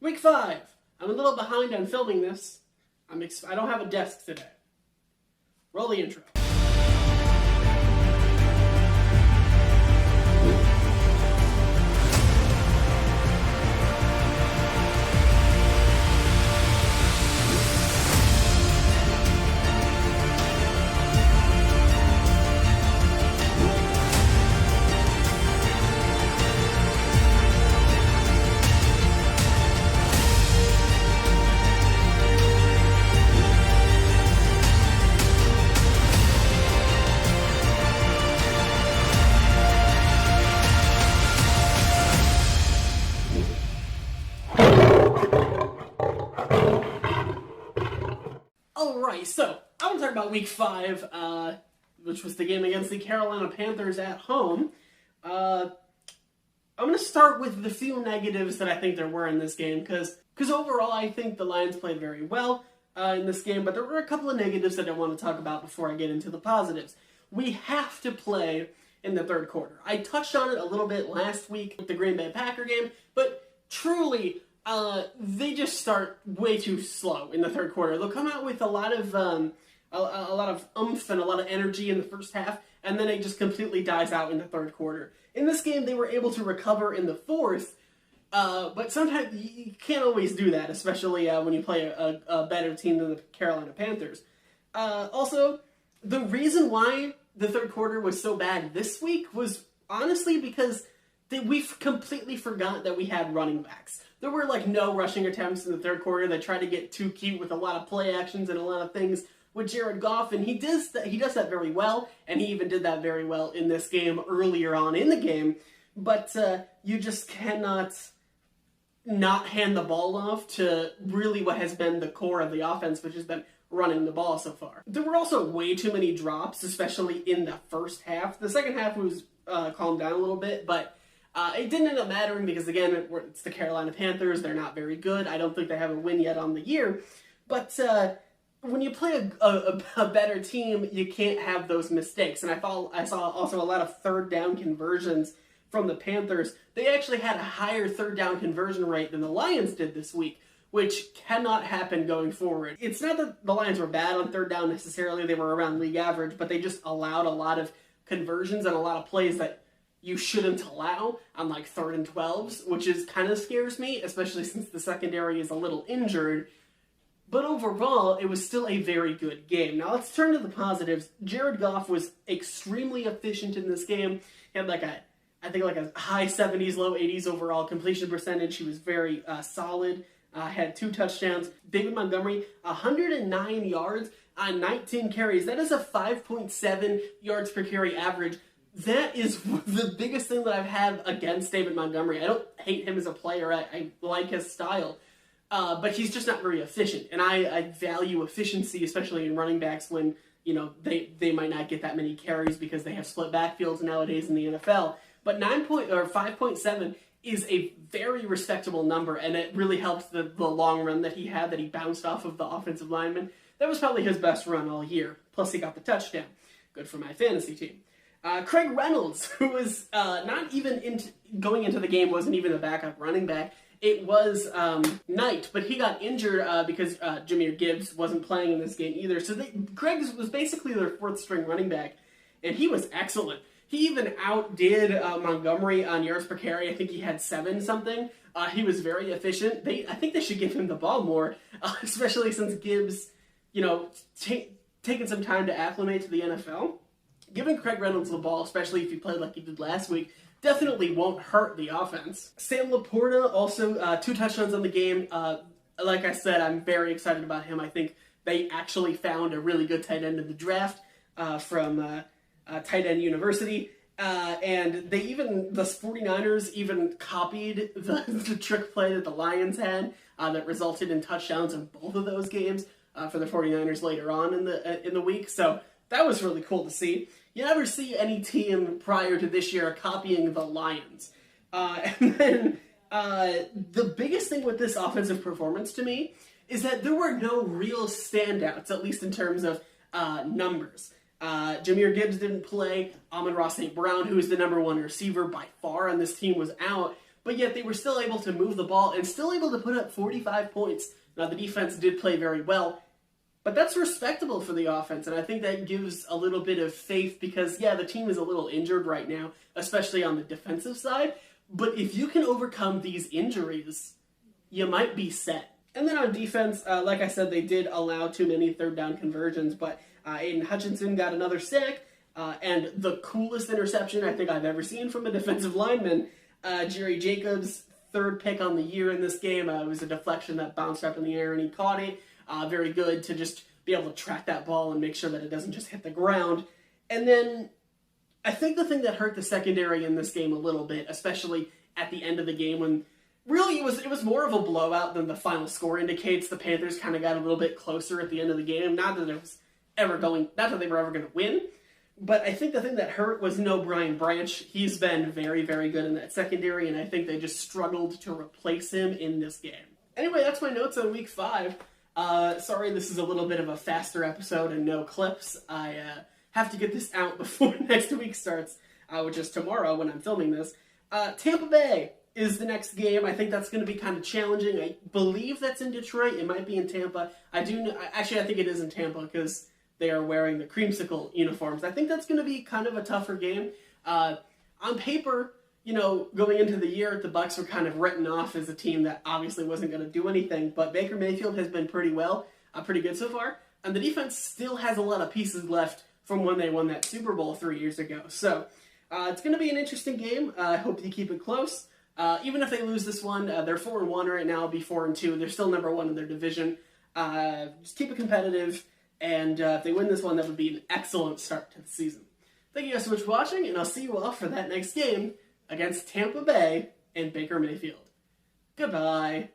Week 5. I'm a little behind on filming this. I don't have a desk today. Roll the intro. Alright, so I want to talk about Week 5, which was the game against the Carolina Panthers at home. I'm going to start with the few negatives that I think there were in this game, because overall I think the Lions played very well in this game, but there were a couple of negatives that I want to talk about before I get into the positives. We have to play in the third quarter. I touched on it a little bit last week with the Green Bay Packer game, but truly, they just start way too slow in the third quarter. They'll come out with a lot of oomph and a lot of energy in the first half, and then it just completely dies out in the third quarter. In this game, they were able to recover in the fourth, but sometimes you can't always do that, especially when you play a better team than the Carolina Panthers. Also, the reason why the third quarter was so bad this week was honestly because we completely forgot that we had running backs. There were no rushing attempts in the third quarter. They tried to get too cute with a lot of play actions and a lot of things with Jared Goff, and he does that very well, and he even did that very well in this game earlier on in the game. But you just cannot not hand the ball off to really what has been the core of the offense, which has been running the ball so far. There were also way too many drops, especially in the first half. The second half was calmed down a little bit, but it didn't end up mattering because, again, it's the Carolina Panthers. They're not very good. I don't think they have a win yet on the year. But when you play a better team, you can't have those mistakes. And I saw also a lot of third down conversions from the Panthers. They actually had a higher third down conversion rate than the Lions did this week, which cannot happen going forward. It's not that the Lions were bad on third down necessarily. They were around league average, but they just allowed a lot of conversions and a lot of plays that you shouldn't allow on 3rd and 12s, which kind of scares me, especially since the secondary is a little injured. But overall, it was still a very good game. Now let's turn to the positives. Jared Goff was extremely efficient in this game. He had a high 70s, low 80s overall completion percentage. He was very solid. Had 2 touchdowns. David Montgomery, 109 yards on 19 carries. That is a 5.7 yards per carry average. That is the biggest thing that I've had against David Montgomery. I don't hate him as a player. I like his style. But he's just not very efficient. And I value efficiency, especially in running backs when, they might not get that many carries because they have split backfields nowadays in the NFL. But 5.7 is a very respectable number, and it really helps the long run that he had, that he bounced off of the offensive lineman. That was probably his best run all year. Plus, he got the touchdown. Good for my fantasy team. Craig Reynolds, who was not even going into the game, wasn't even a backup running back. It was Knight, but he got injured because Jahmyr Gibbs wasn't playing in this game either. So Craig was basically their 4th-string running back, and he was excellent. He even outdid Montgomery on yards per carry. I think he had 7-something. He was very efficient. I think they should give him the ball more, especially since Gibbs, taking some time to acclimate to the NFL. Giving Craig Reynolds the ball, especially if he played like he did last week, definitely won't hurt the offense. Sam Laporta, also 2 touchdowns on the game. Like I said, I'm very excited about him. I think they actually found a really good tight end in the draft from Tight End University. And the 49ers even copied the trick play that the Lions had that resulted in touchdowns in both of those games for the 49ers later on in the week. So that was really cool to see. You never see any team prior to this year copying the Lions. And then the biggest thing with this offensive performance to me is that there were no real standouts, at least in terms of numbers. Jahmyr Gibbs didn't play. Amon-Ra St. Brown, who is the number 1 receiver by far on this team, was out. but yet they were still able to move the ball and still able to put up 45 points. Now, the defense did play very well, but that's respectable for the offense, and I think that gives a little bit of faith because, yeah, the team is a little injured right now, especially on the defensive side, but if you can overcome these injuries, you might be set. And then on defense, like I said, they did allow too many third down conversions, but Aiden Hutchinson got another sack, and the coolest interception I think I've ever seen from a defensive lineman, Jerry Jacobs' third pick on the year in this game. It was a deflection that bounced up in the air, and he caught it. Very good to just be able to track that ball and make sure that it doesn't just hit the ground. And then I think the thing that hurt the secondary in this game a little bit, especially at the end of the game when really it was more of a blowout than the final score indicates. The Panthers kind of got a little bit closer at the end of the game. Not that they were ever going to win, but I think the thing that hurt was no Brian Branch. He's been very, very good in that secondary, and I think they just struggled to replace him in this game. Anyway, that's my notes on Week 5. Sorry this is a little bit of a faster episode and no clips. I have to get this out before next week starts, which is tomorrow when I'm filming this. Tampa Bay is the next game. I think that's going to be kind of challenging. I believe that's in Detroit. It might be in Tampa. Actually, I think it is in Tampa because they are wearing the creamsicle uniforms. I think that's going to be kind of a tougher game. On paper, going into the year, the Bucs were kind of written off as a team that obviously wasn't going to do anything, but Baker Mayfield has been pretty good so far, and the defense still has a lot of pieces left from when they won that Super Bowl 3 years ago. So it's going to be an interesting game. I hope they keep it close. Even if they lose this one, they're 4-1 right now, be 4-2. They're still number 1 in their division. Just keep it competitive, and if they win this one, that would be an excellent start to the season. Thank you guys so much for watching, and I'll see you all for that next game against Tampa Bay and Baker Mayfield. Goodbye.